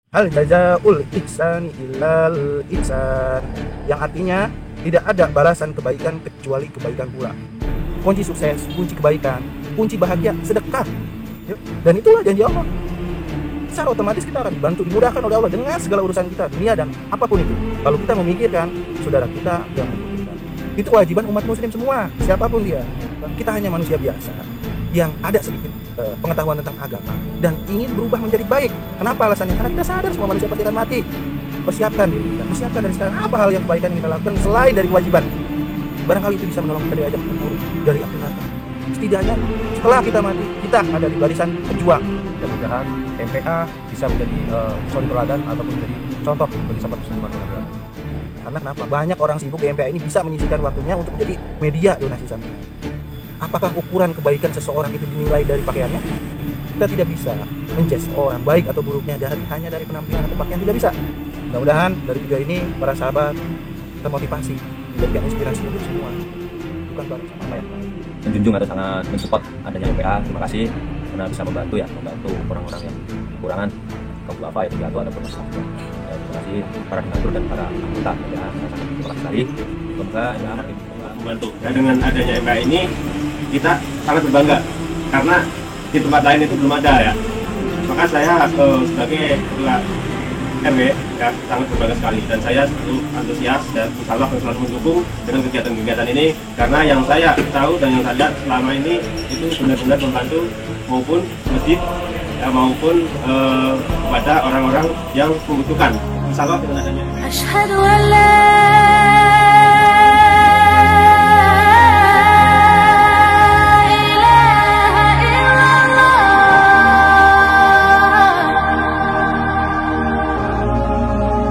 Hal jazaul ihsani illal ihsan, yang artinya tidak ada balasan kebaikan kecuali kebaikan pula. Kunci sukses, kunci kebaikan, kunci bahagia sedekah. Ya, dan itulah janji Allah. Secara otomatis kita akan dibantu, dimudahkan oleh Allah dengan segala urusan kita, dunia dan apapun itu. Kalau kita memikirkan saudara kita yang membutuhkan, itu kewajiban umat muslim semua, siapapun dia. Kita hanya manusia biasa yang ada sedikit pengetahuan tentang agama dan ingin berubah menjadi baik. Kenapa alasannya? Karena kita sadar semua manusia pasti akan mati. Persiapkan diri kita, persiapkan dari sekarang apa hal yang kebaikan yang kita lakukan selain dari kewajiban. Barangkali itu bisa menolong kita diajak kubur, dari api neraka. Setidaknya setelah kita mati, kita ada di barisan pejuang. Mudah-mudahan MPA bisa menjadi suri teladan ataupun menjadi contoh bagi sahabat muslim manapun. Karena kenapa? Banyak orang sibuk di MPA ini bisa menyisihkan waktunya untuk menjadi media donasi sampingan. Apakah ukuran kebaikan seseorang itu dinilai dari pakaiannya? Kita tidak bisa menjudge orang baik atau buruknya hanya dari penampilan atau pakaian, tidak bisa. Mudah-mudahan dari video ini para sahabat termotivasi, menjadikan inspirasi untuk semua. Bukan baru apa ya? Menjunjung atau sangat mensupport adanya MPA. Terima kasih karena bisa membantu orang-orang yang kekurangan kaum duafa ya, atau ada masalah. Terima kasih para donatur dan para anggota MPA, sangat terima kasih sekali. Semoga MPA makin membantu. Dan dengan adanya MPA ini kita sangat berbangga karena di tempat lain itu belum ada ya. Maka saya sebagai ketua RW ya, sangat berbangga sekali, dan saya selalu antusias dan insya Allah akan selalu mendukung dengan kegiatan-kegiatan ini, karena yang saya tahu dan yang saya lihat selama ini itu benar-benar membantu maupun masjid ya, maupun kepada orang-orang yang membutuhkan. Insya Allah dengan adanya Asyhadu an la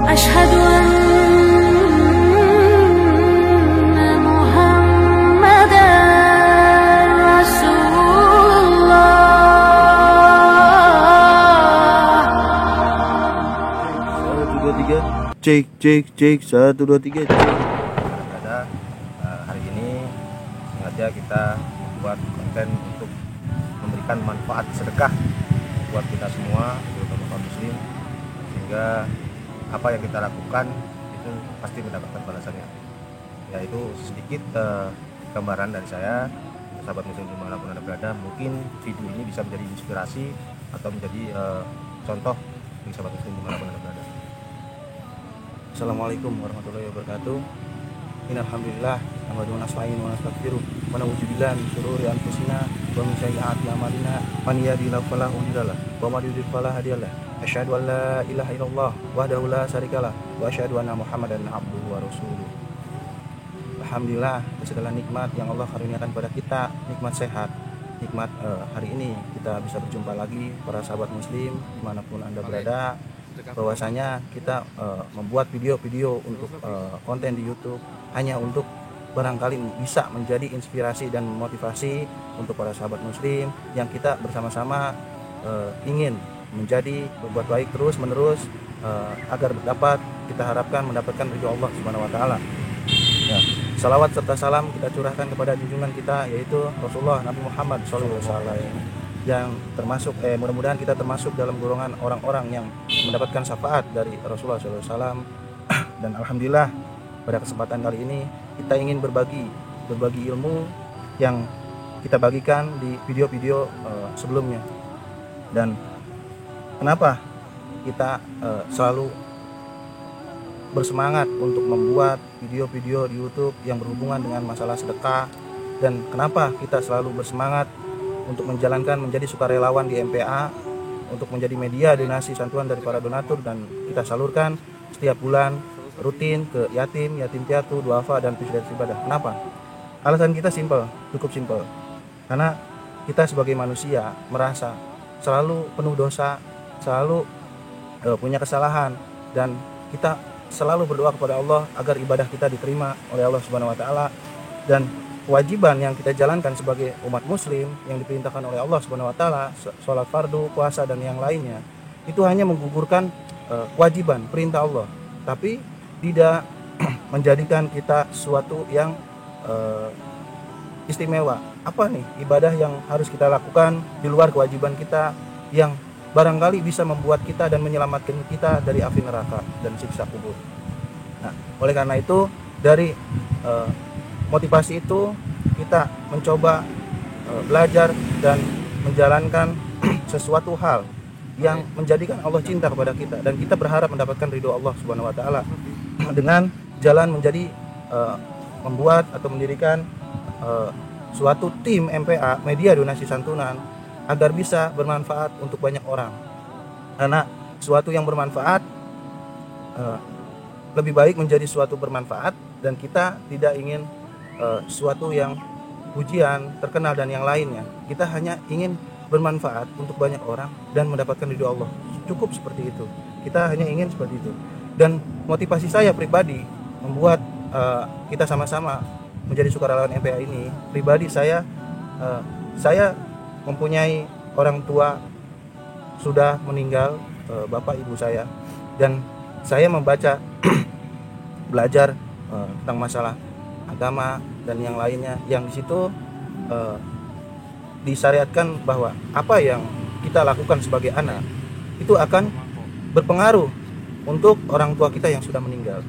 أشهد أن محمدًا رسول الله. 1, 2, 3, cek 1, 2, 3 cek. Ada hari ini sengaja kita buat konten untuk memberikan manfaat sedekah buat kita semua, terutama kaum muslim, sehingga apa yang kita lakukan itu pasti mendapatkan balasannya. Yaitu sedikit gambaran dari saya, sahabat muslim dimanapun anda berada, mungkin video ini bisa menjadi inspirasi atau menjadi contoh bagi sahabat muslim dimanapun anda berada. Assalamualaikum warahmatullahi wabarakatuh. Innalhamdulillah nahmaduhu wa nasta'inuhu wa nastaghfiruh wa na'udzu billahi min syururi anfusina wa min sayyiati a'malina man yahdihillahu fala mudilla lahu wa man yudlil fala hadiya lahu. Asyhadu an la ilaha illallah wahdahu la syarikalah wa asyhadu anna Muhammadan abduhu wa rasuluh. Alhamdulillah segala nikmat yang Allah karuniakan pada kita, nikmat sehat, nikmat hari ini kita bisa berjumpa lagi para sahabat muslim dimanapun anda berada. Bahwasanya kita membuat video-video untuk konten di YouTube hanya untuk barangkali bisa menjadi inspirasi dan motivasi untuk para sahabat muslim yang kita bersama-sama ingin menjadi berbuat baik terus menerus agar dapat kita harapkan mendapatkan ridho Allah Subhanahu wa taala. Ya, salawat serta salam kita curahkan kepada junjungan kita yaitu Rasulullah Nabi Muhammad SAW, yang termasuk mudah-mudahan kita termasuk dalam golongan orang-orang yang mendapatkan syafaat dari Rasulullah SAW. Dan alhamdulillah pada kesempatan kali ini kita ingin berbagi ilmu yang kita bagikan di video-video sebelumnya. Dan kenapa kita selalu bersemangat untuk membuat video-video di YouTube yang berhubungan dengan masalah sedekah, dan kenapa kita selalu bersemangat untuk menjalankan menjadi sukarelawan di MPA untuk menjadi media donasi santuan dari para donatur, dan kita salurkan setiap bulan rutin ke yatim piatu, duafa dan pusat ibadah. Kenapa? Alasan kita cukup simpel. Karena kita sebagai manusia merasa selalu penuh dosa, selalu punya kesalahan, dan kita selalu berdoa kepada Allah agar ibadah kita diterima oleh Allah Subhanahu wa taala, dan kewajiban yang kita jalankan sebagai umat muslim yang diperintahkan oleh Allah Subhanahu wa taala, sholat fardu, puasa dan yang lainnya, itu hanya menggugurkan kewajiban perintah Allah, tapi tidak menjadikan kita sesuatu yang istimewa. Apa nih ibadah yang harus kita lakukan di luar kewajiban kita yang barangkali bisa membuat kita dan menyelamatkan kita dari api neraka dan siksa kubur. Nah, oleh karena itu dari motivasi itu kita mencoba belajar dan menjalankan sesuatu hal yang menjadikan Allah cinta kepada kita, dan kita berharap mendapatkan ridho Allah Subhanahu wa taala dengan jalan menjadi membuat atau mendirikan suatu tim MPA, media donasi santunan, agar bisa bermanfaat untuk banyak orang. Karena suatu yang bermanfaat lebih baik menjadi suatu bermanfaat, dan kita tidak ingin suatu yang pujian, terkenal dan yang lainnya. Kita hanya ingin bermanfaat untuk banyak orang dan mendapatkan ridho Allah. Cukup seperti itu. Kita hanya ingin seperti itu. Dan motivasi saya pribadi membuat kita sama-sama menjadi sukarelawan MPA ini. Pribadi saya mempunyai orang tua sudah meninggal, bapak ibu saya, dan saya membaca belajar tentang masalah agama dan yang lainnya, yang di situ disyariatkan bahwa apa yang kita lakukan sebagai anak itu akan berpengaruh untuk orang tua kita yang sudah meninggal.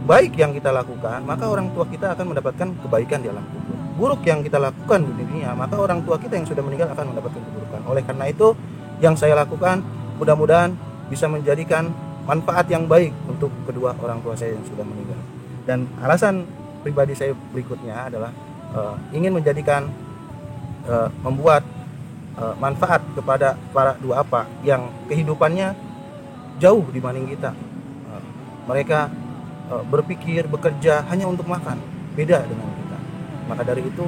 Baik yang kita lakukan, maka orang tua kita akan mendapatkan kebaikan di alam kubur. Buruk yang kita lakukan di dunia, maka orang tua kita yang sudah meninggal akan mendapatkan keburukan. Oleh karena itu, yang saya lakukan mudah-mudahan bisa menjadikan manfaat yang baik untuk kedua orang tua saya yang sudah meninggal. Dan alasan pribadi saya berikutnya adalah ingin menjadikan membuat manfaat kepada para duafa yang kehidupannya jauh dibanding kita. Mereka berpikir, bekerja hanya untuk makan, beda dengan kita. Maka dari itu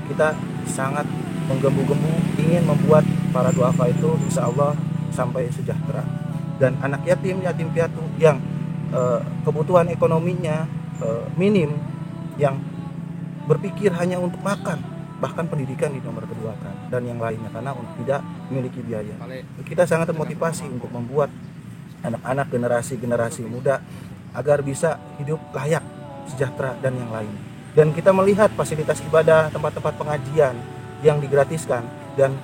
kita sangat menggembu-gembu ingin membuat para duafa itu insya Allah sampai sejahtera. Dan anak yatim piatu yang kebutuhan ekonominya minim, yang berpikir hanya untuk makan, bahkan pendidikan di nomor kedua kan, dan yang lainnya karena tidak memiliki biaya. Kita sangat termotivasi untuk membuat anak-anak generasi muda agar bisa hidup layak, sejahtera dan yang lain. Dan kita melihat fasilitas ibadah, tempat-tempat pengajian yang digratiskan, dan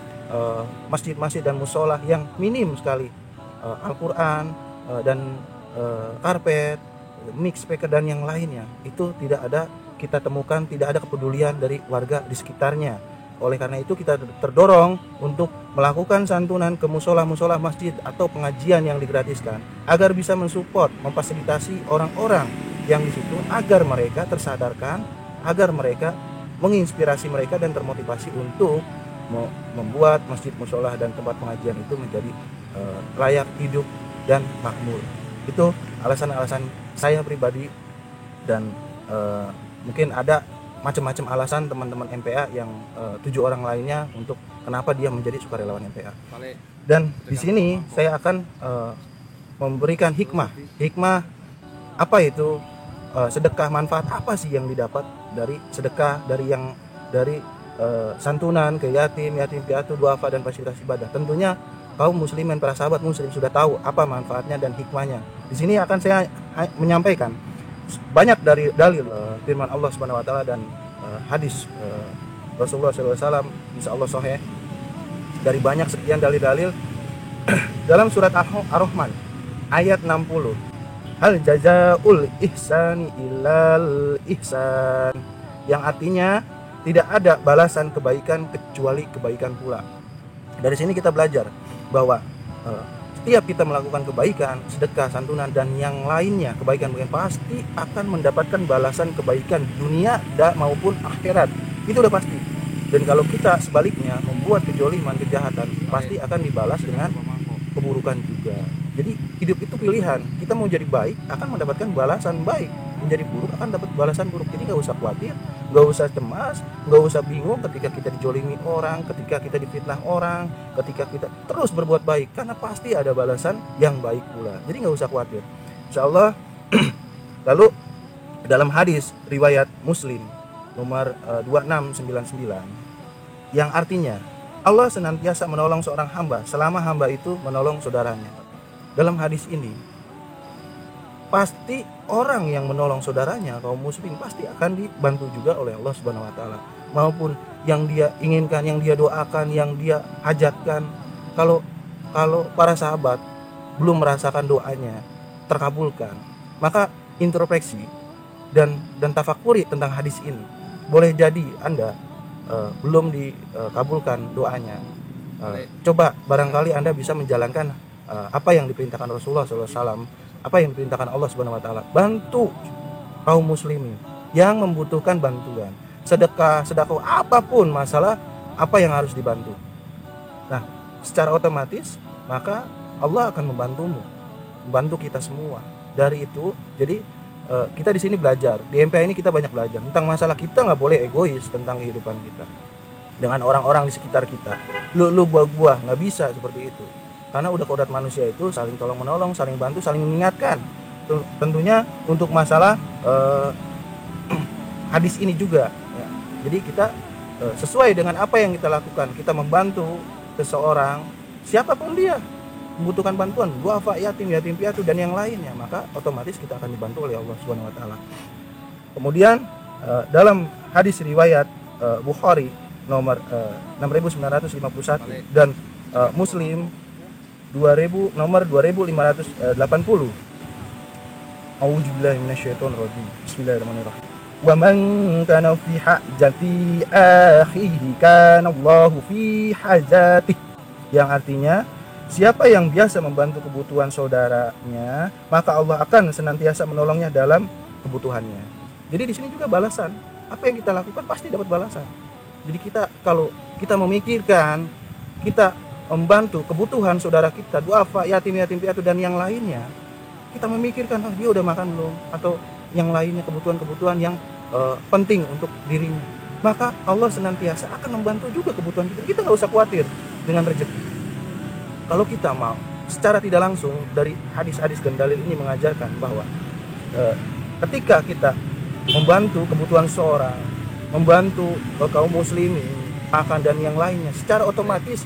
masjid-masjid dan musola yang minim sekali, Al-Quran dan karpet, mix speaker dan yang lainnya, itu tidak ada kita temukan, tidak ada kepedulian dari warga di sekitarnya. Oleh karena itu kita terdorong untuk melakukan santunan ke musola-musola masjid atau pengajian yang digratiskan, agar bisa mensupport, memfasilitasi orang-orang yang di situ, agar mereka tersadarkan, agar mereka menginspirasi mereka dan termotivasi untuk membuat masjid, musola dan tempat pengajian itu menjadi layak hidup dan makmur. Itu alasan-alasan saya pribadi, dan mungkin ada macam-macam alasan teman-teman MPA yang 7 orang lainnya untuk kenapa dia menjadi sukarelawan MPA. Dan di sini saya akan memberikan hikmah apa itu sedekah, manfaat apa sih yang didapat dari sedekah, dari santunan ke yatim piatu, duafa dan fasilitas ibadah. Tentunya kaum muslimin, para sahabat muslim sudah tahu apa manfaatnya dan hikmahnya. Di sini akan saya menyampaikan banyak dari dalil firman Allah Subhanahu wa taala dan hadis Rasulullah SAW, insya Allah sahih, dari banyak sekian dalil-dalil dalam surat Ar-Rahman ayat 60. Hal jazaul ihsani illal ihsan, yang artinya tidak ada balasan kebaikan kecuali kebaikan pula. Dari sini kita belajar bahwa setiap kita melakukan kebaikan, sedekah, santunan dan yang lainnya, kebaikan pasti akan mendapatkan balasan kebaikan dunia maupun akhirat. Itu udah pasti. Dan kalau kita sebaliknya membuat kejoliman, kejahatan, pasti akan dibalas dengan keburukan juga. Jadi hidup itu pilihan. Kita mau jadi baik akan mendapatkan balasan baik, menjadi buruk akan dapat balasan buruk. Jadi nggak usah khawatir, nggak usah cemas, nggak usah bingung ketika kita dijolimi orang, ketika kita difitnah orang, ketika kita terus berbuat baik, karena pasti ada balasan yang baik pula. Jadi nggak usah khawatir, insya Allah. Lalu dalam hadis riwayat Muslim nomor 2699, yang artinya Allah senantiasa menolong seorang hamba selama hamba itu menolong saudaranya. Dalam hadis ini pasti orang yang menolong saudaranya, kaum muslim, pasti akan dibantu juga oleh Allah Subhanahu wa taala, maupun yang dia inginkan, yang dia doakan, yang dia hajatkan. Kalau kalau para sahabat belum merasakan doanya terkabulkan, maka introspeksi dan tafakuri tentang hadis ini. Boleh jadi Anda belum dikabulkan doanya. Coba barangkali Anda bisa menjalankan apa yang diperintahkan Rasulullah SAW, apa yang diperintahkan Allah Subhanahu Wa Taala. Bantu kaum muslimin yang membutuhkan bantuan, sedekah apapun masalah apa yang harus dibantu. Nah, secara otomatis maka Allah akan membantu kita semua. Dari itu, jadi kita di sini belajar, di MPA ini kita banyak belajar tentang masalah kita nggak boleh egois tentang kehidupan kita dengan orang-orang di sekitar kita. Lu gua nggak bisa seperti itu, karena udah kodrat manusia itu saling tolong menolong, saling bantu, saling mengingatkan. Tentunya untuk masalah hadis ini juga ya. Jadi kita sesuai dengan apa yang kita lakukan, kita membantu seseorang siapapun dia membutuhkan bantuan, duafa, yatim piatu dan yang lainnya, maka otomatis kita akan dibantu oleh Allah Subhanahu Wa Taala. Kemudian dalam hadis riwayat Bukhari nomor 6951 dan Muslim nomor 2580. A'udzubillahi minasyaitonir rajim. Bismillahirrahmanirrahim. Wa man kana fi hajati akhihi kana Allahu fi hajatihi. Yang artinya, siapa yang biasa membantu kebutuhan saudaranya, maka Allah akan senantiasa menolongnya dalam kebutuhannya. Jadi di sini juga balasan. Apa yang kita lakukan pasti dapat balasan. Jadi kita kalau kita memikirkan, kita membantu kebutuhan saudara kita, duafa, yatim piatu dan yang lainnya, kita memikirkan dia udah makan belum, atau yang lainnya kebutuhan-kebutuhan yang penting untuk dirinya, maka Allah senantiasa akan membantu juga kebutuhan kita. Kita nggak usah khawatir dengan rezeki. Kalau kita mau secara tidak langsung, dari hadis-hadis dan dalil ini mengajarkan bahwa ketika kita membantu kebutuhan seorang, membantu kaum muslimin, makan dan yang lainnya, secara otomatis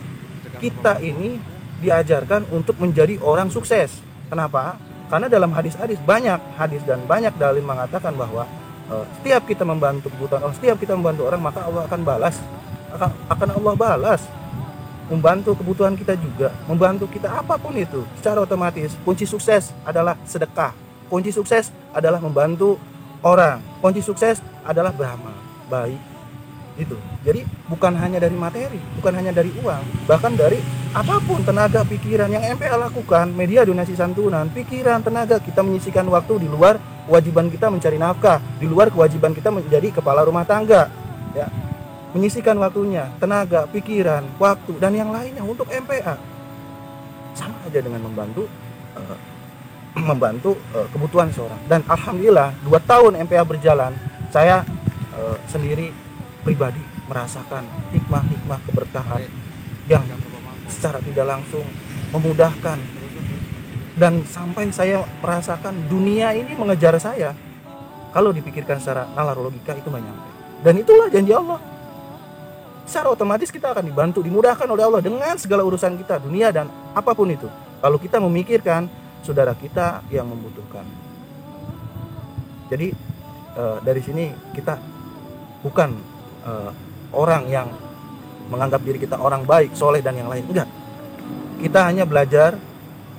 kita ini diajarkan untuk menjadi orang sukses. Kenapa? Karena dalam hadis-hadis, banyak hadis dan banyak dalil mengatakan bahwa setiap kita membantu kebutuhan orang, setiap kita membantu orang, maka Allah akan balas, akan Allah balas membantu kebutuhan kita juga, membantu kita apapun itu. Secara otomatis kunci sukses adalah sedekah, kunci sukses adalah membantu orang, kunci sukses adalah beramal baik. Itu. Jadi bukan hanya dari materi, bukan hanya dari uang, bahkan dari apapun, tenaga, pikiran yang MPA lakukan, media donasi santunan, pikiran, tenaga, kita menyisihkan waktu di luar kewajiban kita mencari nafkah, di luar kewajiban kita menjadi kepala rumah tangga, ya. Menyisihkan waktunya, tenaga, pikiran, waktu dan yang lainnya untuk MPA. Sama aja dengan membantu kebutuhan seorang. Dan alhamdulillah 2 tahun MPA berjalan, saya sendiri pribadi merasakan hikmah keberkahan yang secara tidak langsung memudahkan, dan sampai saya merasakan dunia ini mengejar saya. Kalau dipikirkan secara nalar logika itu nggak nyampe. Dan itulah janji Allah. Secara otomatis kita akan dibantu, dimudahkan oleh Allah dengan segala urusan kita, dunia dan apapun itu, kalau kita memikirkan saudara kita yang membutuhkan. Jadi dari sini kita bukan orang yang menganggap diri kita orang baik, soleh dan yang lain. Enggak. Kita hanya belajar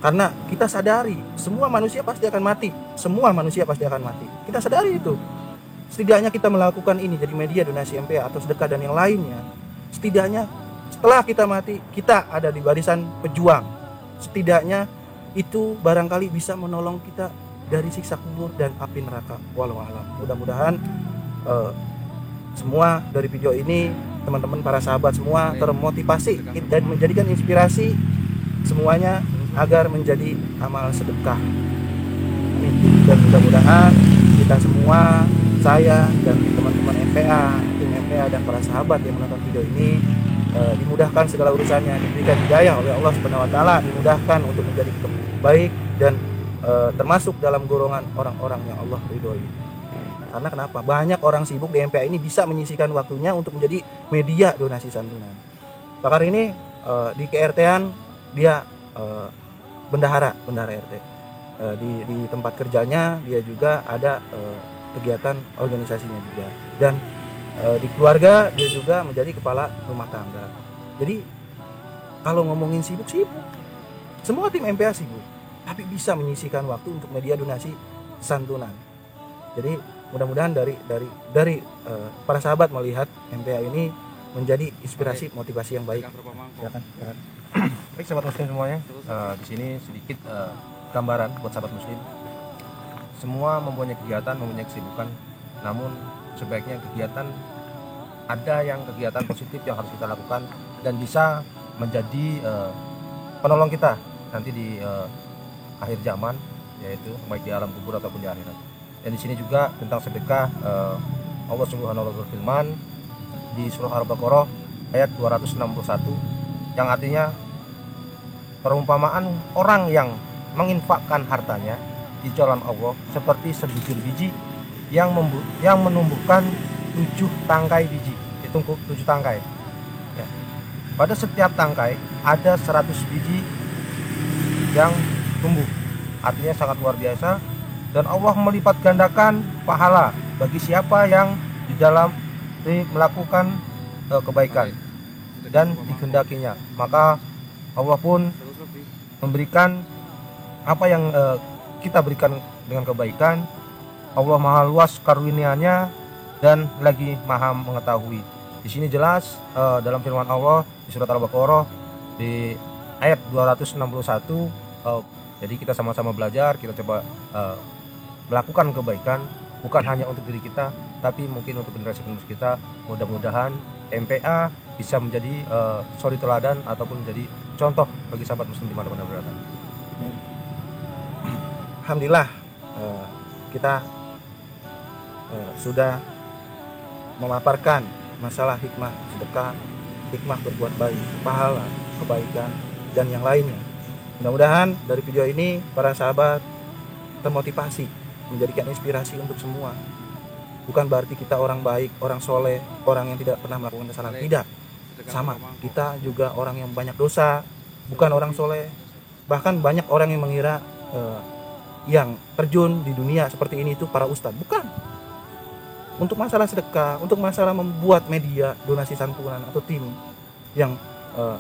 karena kita sadari semua manusia pasti akan mati. Semua manusia pasti akan mati. Kita sadari itu. Setidaknya kita melakukan ini jadi media donasi MPA atau sedekah dan yang lainnya. Setidaknya setelah kita mati, kita ada di barisan pejuang. Setidaknya itu barangkali bisa menolong kita dari siksa kubur dan api neraka. Wallahu a'lam. Mudah-mudahan semua dari video ini, teman-teman para sahabat semua termotivasi dan menjadikan inspirasi semuanya agar menjadi amal sedekah. Amin. Dan mudah-mudahan kita semua, saya dan teman-teman MPA, tim MPA dan para sahabat yang menonton video ini dimudahkan segala urusannya, diberikan hidayah oleh Allah Subhanahu Wa Taala, dimudahkan untuk menjadi baik dan termasuk dalam golongan orang-orang yang Allah ridhoi. Karena kenapa? Banyak orang sibuk di MPA ini bisa menyisihkan waktunya untuk menjadi media donasi santunan. Pakar ini di KRT-an dia bendahara RT. Di tempat kerjanya dia juga ada kegiatan organisasinya juga. Dan di keluarga dia juga menjadi kepala rumah tangga. Jadi kalau ngomongin sibuk, Semua tim MPA sibuk, tapi bisa menyisihkan waktu untuk media donasi santunan. Jadi mudah-mudahan dari para sahabat melihat MPA ini menjadi inspirasi motivasi yang baik. Silakan. Baik sahabat muslim semuanya, di sini sedikit gambaran buat sahabat muslim. Semua mempunyai kegiatan, mempunyai kesibukan, namun sebaiknya kegiatan positif yang harus kita lakukan dan bisa menjadi penolong kita nanti di akhir zaman, yaitu baik di alam kubur ataupun di akhirat. Dan di sini juga tentang sedekah, Allah Subhanahu wa taala berfirman di surah Al-Baqarah ayat 261 yang artinya perumpamaan orang yang menginfakkan hartanya di jalan Allah seperti sebujur biji yang menumbuhkan 7 tangkai biji. Itu 7 tangkai ya. Pada setiap tangkai ada 100 biji yang tumbuh, artinya sangat luar biasa. Dan Allah melipat gandakan pahala bagi siapa yang di dalam melakukan kebaikan dan dikehendakinya. Maka Allah pun memberikan apa yang kita berikan dengan kebaikan. Allah maha luas karunia-Nya dan lagi maha mengetahui. Di sini jelas dalam firman Allah di surat Al-Baqarah di ayat 261. Jadi kita sama-sama belajar, kita coba melakukan kebaikan bukan hanya untuk diri kita, tapi mungkin untuk generasi penerus kita. Mudah-mudahan MPA bisa menjadi suri teladan ataupun menjadi contoh bagi sahabat muslim dimana-mana berada. Alhamdulillah kita sudah memaparkan masalah hikmah sedekah, hikmah berbuat baik, pahala, kebaikan, dan yang lainnya. Mudah-mudahan dari video ini para sahabat termotivasi, menjadikan inspirasi untuk semua. Bukan berarti kita orang baik, orang soleh, orang yang tidak pernah melakukan kesalahan. Tidak, sama, kita juga orang yang banyak dosa, bukan orang soleh. Bahkan banyak orang yang mengira yang terjun di dunia seperti ini itu para ustadz. Bukan. Untuk masalah sedekah, untuk masalah membuat media donasi santunan atau tim yang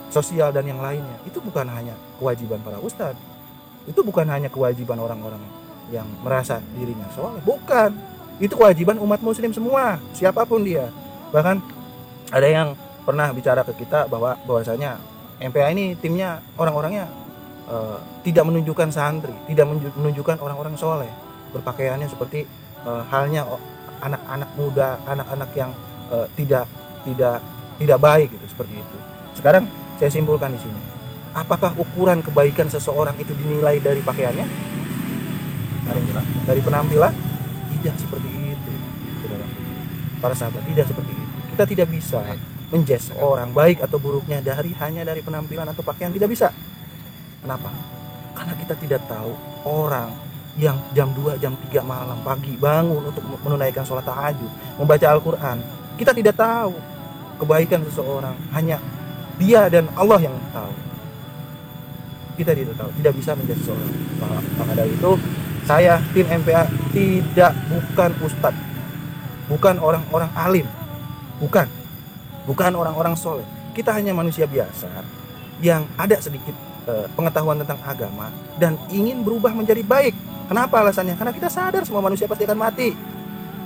sosial dan yang lainnya, itu bukan hanya kewajiban para ustadz. Itu bukan hanya kewajiban orang-orang yang merasa dirinya soleh. Bukan. Itu kewajiban umat muslim semua, siapapun dia. Bahkan ada yang pernah bicara ke kita bahwasanya MPA ini timnya orang-orangnya tidak menunjukkan santri, tidak menunjukkan orang-orang soleh, berpakaiannya seperti halnya anak-anak muda, anak-anak yang tidak baik gitu, seperti itu. Sekarang saya simpulkan di sini, apakah ukuran kebaikan seseorang itu dinilai dari pakaiannya, dari penampilan? Tidak seperti itu, saudara. Para sahabat, tidak seperti itu. Kita tidak bisa menjudge orang baik atau buruknya hanya dari penampilan atau pakaian, tidak bisa. Kenapa? Karena kita tidak tahu orang yang jam 2, jam 3 malam, pagi bangun untuk menunaikan sholat tahajud, membaca Al-Quran. Kita tidak tahu kebaikan seseorang, hanya dia dan Allah yang tahu. Kita tidak tahu, tidak bisa menjadi seseorang. Maka dari itu, saya tim MPA bukan ustadz, bukan orang-orang alim, bukan orang-orang soleh. Kita hanya manusia biasa yang ada sedikit pengetahuan tentang agama dan ingin berubah menjadi baik. Kenapa alasannya? Karena kita sadar semua manusia pasti akan mati.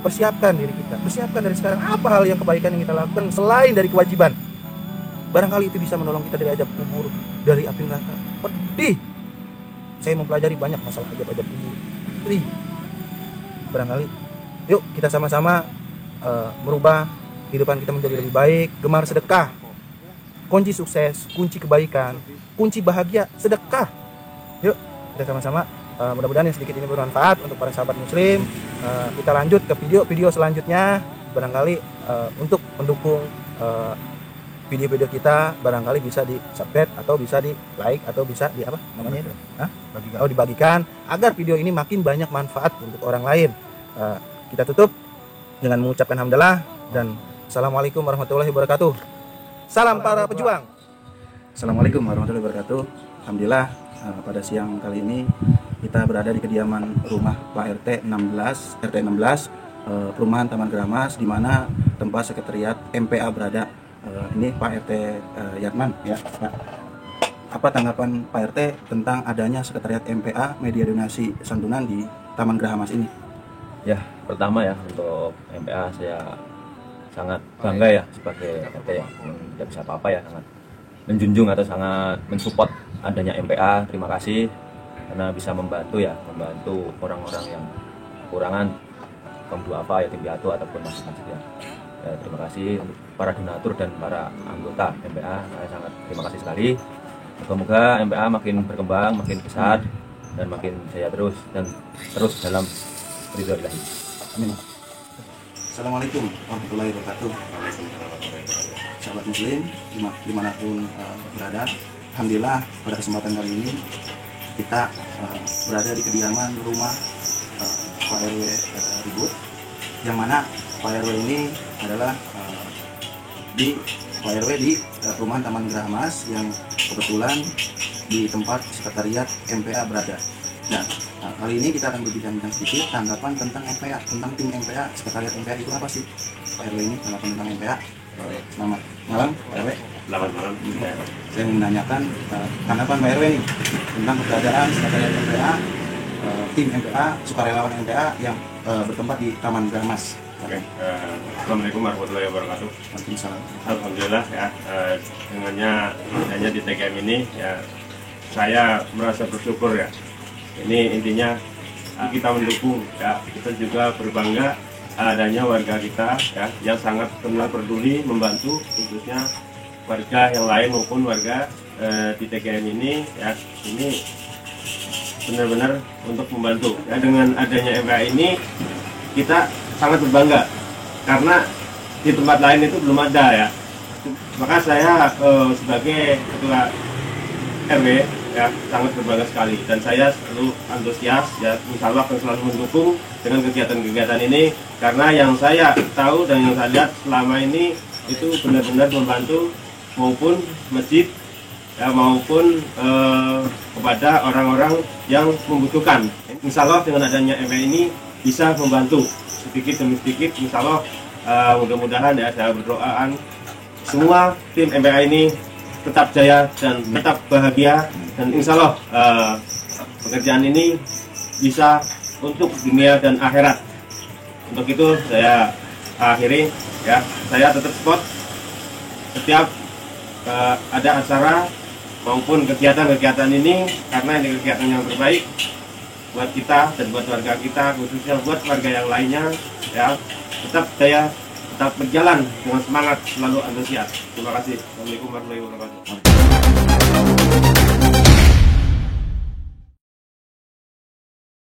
Persiapkan diri kita, persiapkan dari sekarang apa hal yang kebaikan yang kita lakukan selain dari kewajiban. Barangkali itu bisa menolong kita dari azab kubur, dari api neraka. Pedih. Saya mempelajari banyak masalah azab kubur. Pedih. Barangkali yuk kita sama-sama merubah kehidupan kita menjadi lebih baik. Gemar sedekah. Kunci sukses, kunci kebaikan, kunci bahagia, sedekah. Yuk kita sama-sama. Mudah-mudahan yang sedikit ini bermanfaat untuk para sahabat muslim. Kita lanjut ke video selanjutnya. Barangkali untuk mendukung video-video kita, barangkali bisa di subscribe atau bisa di like atau bisa di apa namanya itu? Dibagikan agar video ini makin banyak manfaat untuk orang lain. Kita tutup dengan mengucapkan hamdalah dan assalamualaikum warahmatullahi wabarakatuh. Salam para pejuang. Assalamualaikum warahmatullahi wabarakatuh. Alhamdulillah pada siang kali ini kita berada di kediaman rumah Pak RT 16 Perumahan Taman Keramas, di mana tempat sekretariat MPA berada. Ini Pak RT Yatman ya Pak. apa tanggapan Pak RT tentang adanya sekretariat MPA Media Donasi Santunan di Taman Geraha Mas ini? Ya, pertama ya untuk MPA saya sangat bangga ya sebagai RT yang tidak bisa apa-apa ya, sangat menjunjung atau sangat mensupport adanya MPA. Terima kasih karena bisa membantu orang-orang yang kekurangan, kaum duafa, yatim piatu ataupun masjid ya. Terima kasih untuk para donatur dan para anggota MPA. Saya sangat terima kasih sekali. Semoga MPA makin berkembang, makin besar dan makin jaya terus dalam ridho ilahi. Amin. Assalamualaikum warahmatullahi wabarakatuh. Sahabat muslim dimanapun berada, alhamdulillah pada kesempatan kali ini kita berada di kediaman rumah Pak RW Ribut, yang mana Pak RW ini adalah di Pak RW di perumahan Taman Geraha Mas yang kebetulan di tempat sekretariat MPA berada. Nah, kali ini kita akan berbincang sedikit tanggapan tentang MPA, tentang tim MPA, sekretariat MPA itu apa sih? Pak RW ini tanggapan tentang MPA. Selamat malam Pak RW. Selamat malam. Saya ingin menanyakan tanggapan Pak RW nih tentang keberadaan sekretariat MPA, tim MPA, sukarelawan MPA yang bertempat di Taman Geraha Mas. Oke, Assalamualaikum warahmatullahi wabarakatuh. Waalaikumsalam. Alhamdulillah ya, dengannya adanya di TGM ini ya, saya merasa bersyukur ya. Ini intinya kita mendukung ya, kita juga berbangga adanya warga kita ya yang sangat benar peduli membantu, khususnya warga yang lain maupun warga di TGM ini ya, ini benar-benar untuk membantu ya. Dengan adanya MPA ini kita sangat berbangga karena di tempat lain itu belum ada ya. Maka saya sebagai ketua RW ya sangat berbangga sekali, dan saya selalu antusias ya, insya Allah akan selalu mendukung dengan kegiatan-kegiatan ini, karena yang saya tahu dan yang saya lihat selama ini itu benar-benar membantu maupun masjid ya, maupun kepada orang-orang yang membutuhkan. Insya Allah dengan adanya MPA ini bisa membantu sedikit demi sedikit. Insya Allah mudah-mudahan ya, saya berdoaan semua tim MPA ini tetap jaya dan tetap bahagia, dan insya Allah pekerjaan ini bisa untuk dunia dan akhirat. Untuk itu saya akhiri ya, saya tetap support setiap ada acara maupun kegiatan-kegiatan ini, karena ini kegiatan yang terbaik buat kita dan buat warga kita, khususnya buat warga yang lainnya ya. Tetap jaya, tetap berjalan dengan semangat, selalu antusias. Terima kasih. Assalamualaikum warahmatullahi wabarakatuh.